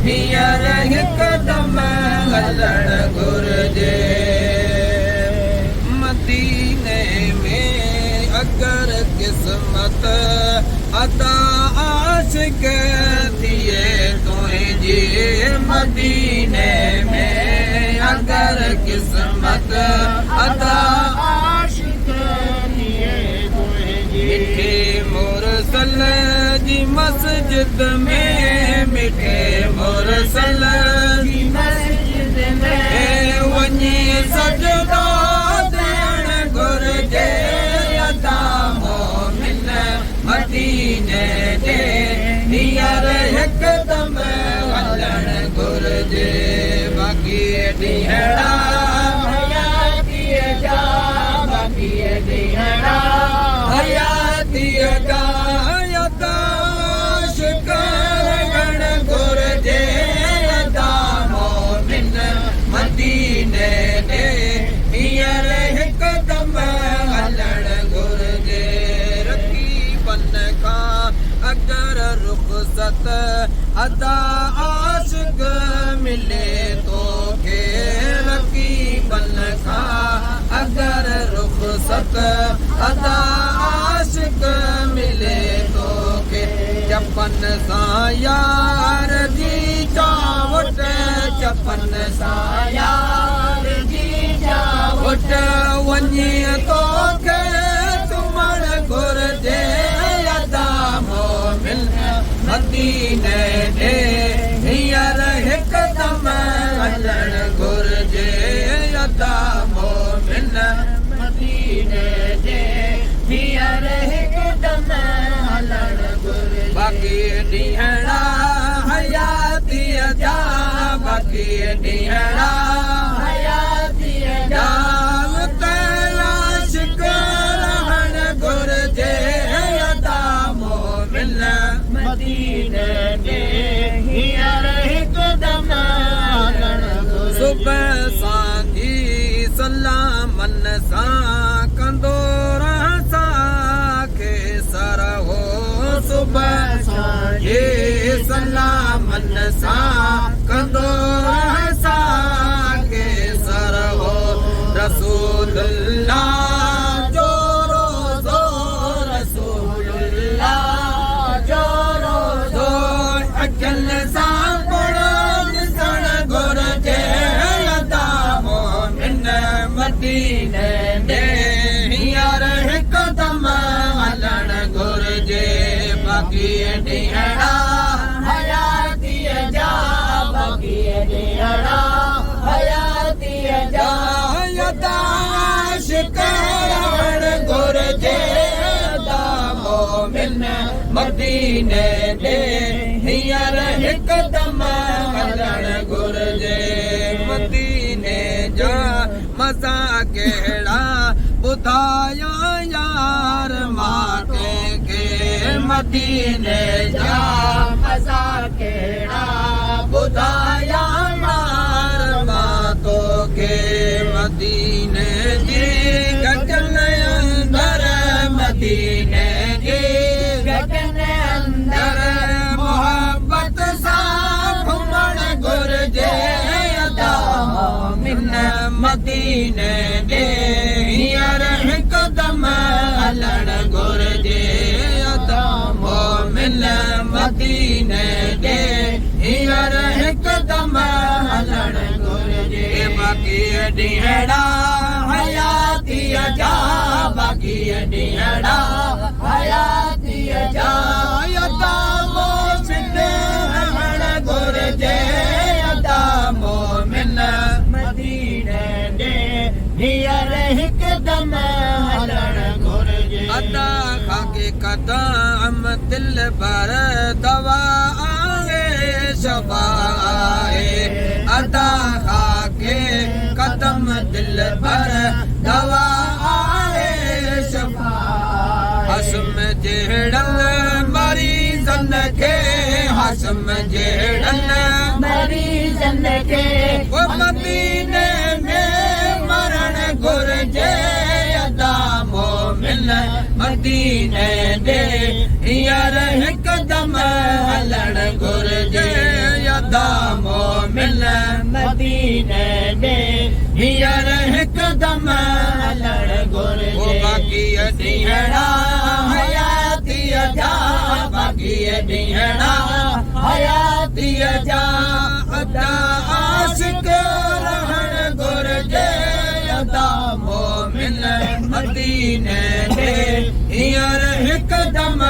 हींअर हिकदमि हलण घुरिजे। मदीने में अगर किस्मत अता आशिक थिए तुंहिंजी, मदीने में अगर किस्मत अता आशिक थिए तुंहिंजी। मिठे मुरसल जी मस्जिद में, मिठे मुरसल जी मस्जिद में वञी सजदो ॾियण घुरिजे। अदा मोमिन मदीने ॾे हींअर हिकदमि हलण घुरिजे। बाक़ी ॾींहड़ा हयातीअ जा, बाक़ी ॾींहड़ा हयातीअ जा यादाश करण घुरिजे। अदा मोमिन मदीने ॾे हींअर हिकदमि हलण घुरिजे। रकीबन खां अगर रुख़सत अदा आशिक मिले तोखे, रकीबन खां अगर रुख़सत अदा आशिक मिले तोखे। चपन सां यार जी चावट, चपन सां यार जी चावट वञी तोखे चुमण घुरिजे। अदा मोमिन मदीने ॾे हींअर हिकदमि हलण घुरिजे। अदा मोमिन मदीने ॾे हींअर हिकदमि हलण घुरिजे। बाक़ी ॾींहड़ा हयातीअ जा, बाक़ी ॾींहड़ा हयातीअ जा तलाश करण घुरिजे। अदा मोमिन मदीने ॾे हींअर हिकदमि हलण घुरिजे। सुबह सांझी सलामन सां कंदो रहां खे सर हो। सुबह सांझी सलामन सां कंदो रहां खे सर हो। रसूलुल्लाह जो रोज़ो, रसूलुल्लाह जो रोज़ो अखियुनि सां ॾिसण घुरिजे। अदा मोमिन मदीने ॾे हींअर हिकदमि हलण घुरिजे। बाक़ी ॾींहड़ा हयातीअ जा, बाक़ी ॾींहड़ा हयातीअ जा यादाश करण घुरिजे। अदा मोमिन मदीने ॾे हींअर हिकदमि हलण घुरिजे। मदीने जा मज़ा कहिड़ा ॿुधाया यार मां कंहिंखे। मदीने जा मज़ा कहिड़ा ॿुधाया यार मां तोखे। मदीने जी गगन अंदर, मदीने जी गगन अंदर मोहब्बत सां घुमण घुरिजे। अदा मोमिन मदीने ॾे हींअर हिकदमि हलण घुरिजे। अदा मोमिन मदीने ॾे हींअर हिकदमि हलण घुरिजे। बाक़ी ॾींहड़ा हयातीअ जा, बाक़ी ॾींहड़ा हयातीअ जा अदा मोमिन हलण घुरिजे। अदा मोमिन मदीने ॾे हींअर हिकदमि हलण घुरिजे। अदा खाके कदम दिल भर दवा आहे शफा आहे। अदा खाके कदम दिल भर दवा आहे शफा। हसम जहिड़नि मरीज़न खे, हसम जहिड़नि मरीज़न खे मदीने में मरण घुरिजे। अदा मोमिन मदीने ॾे हींअर हिकदमि हलण घुरिजे। अदा मिल मदीने दे हींअर हिकदम हलण घुरिजे बाक़ी ॾींहड़ा हयातीअ जा बाक़ी ॾींहड़ा हयातीअ जा अदा आशिक रहण घुरिजे अदा मोमिन मदीने दे हींअर हिकदम